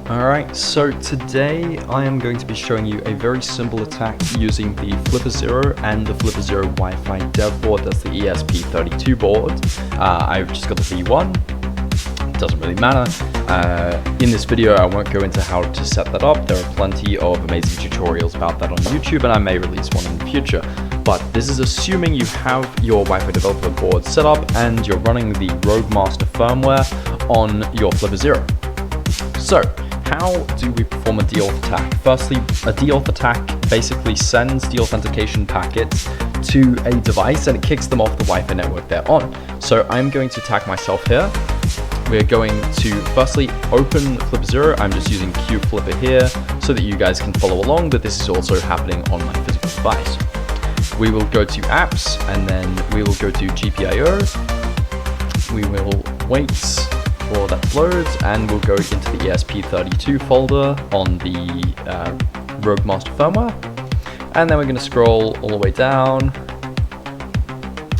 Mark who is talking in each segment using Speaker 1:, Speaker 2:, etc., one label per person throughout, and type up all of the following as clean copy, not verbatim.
Speaker 1: Alright, so today I am going to be showing you a very simple attack using the FlipperZero and the FlipperZero Wi-Fi dev board. That's the ESP32 board. I've just got the V1. It doesn't really matter. In this video I won't go into how to set that up. There are plenty of amazing tutorials about that on YouTube, and I may release one in the future. But this is assuming you have your Wi-Fi developer board set up and you're running the Roguemaster firmware on your FlipperZero. So, how do we perform a deauth attack? Firstly, a deauth attack basically sends deauthentication packets to a device and it kicks them off the Wi-Fi network they're on. So I'm going to attack myself here. We're going to firstly open FlipperZero. I'm just using QFlipper here so that you guys can follow along, but this is also happening on my physical device. We will go to apps and then we will go to GPIO. We will wait for that loads and we'll go into the ESP32 folder on the Roguemaster firmware, and then we're going to scroll all the way down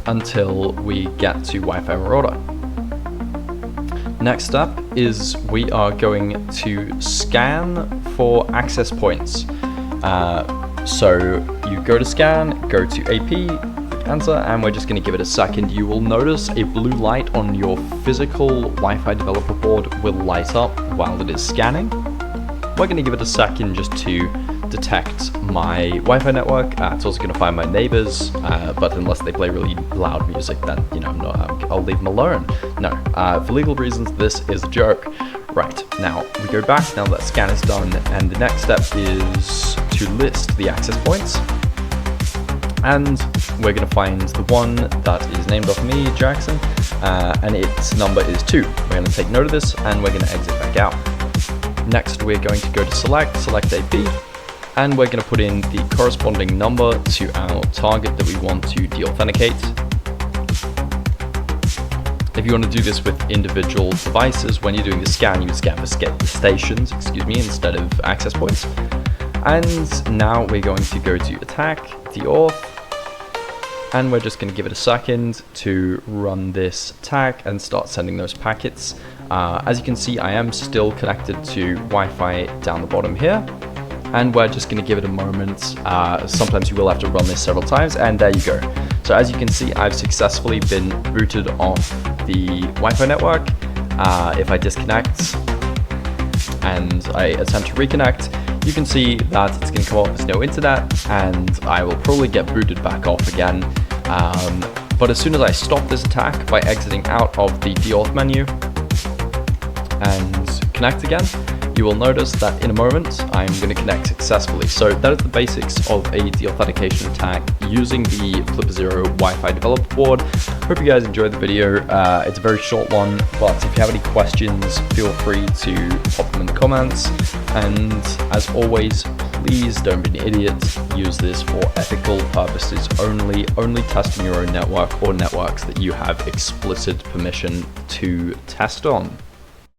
Speaker 1: until we get to Wi-Fi Marauder. Next up is we are going to scan for access points. So you go to scan, go to AP, answer, and we're just going to give it a second. You will notice a blue light on your physical Wi-Fi developer board will light up while it is scanning. We're going to give it a second just to detect my Wi-Fi network. It's also going to find my neighbors, but unless they play really loud music, then I'll leave them alone. No, for legal reasons, this is a joke. Right, now we go back now that scan is done, and the next step is to list the access points. And we're going to find the one that is named after me, Jackson, and its number is 2. We're going to take note of this and we're going to exit back out. Next we're going to go to select AP, and we're going to put in the corresponding number to our target that we want to deauthenticate. If you want to do this with individual devices, when you're doing the scan, you scan for stations, instead of access points. And now we're going to go to attack, deauth, and we're just going to give it a second to run this attack and start sending those packets. As you can see, I am still connected to Wi-Fi down the bottom here, and we're just going to give it a moment. Sometimes you will have to run this several times, and there you go. So as you can see, I've successfully been booted off the Wi-Fi network. If I disconnect and I attempt to reconnect, you can see that it's going to come up as no internet, and I will probably get booted back off again. But as soon as I stop this attack by exiting out of the deauth menu and connect again, you will notice that in a moment I'm going to connect successfully. So that is the basics of a deauthentication attack using the FlipperZero Wi-Fi developer board. Hope you guys enjoyed the video. It's a very short one, but if you have any questions, feel free to pop them in the comments. And as always, please don't be an idiot. Use this for ethical purposes only. Only test on your own network or networks that you have explicit permission to test on.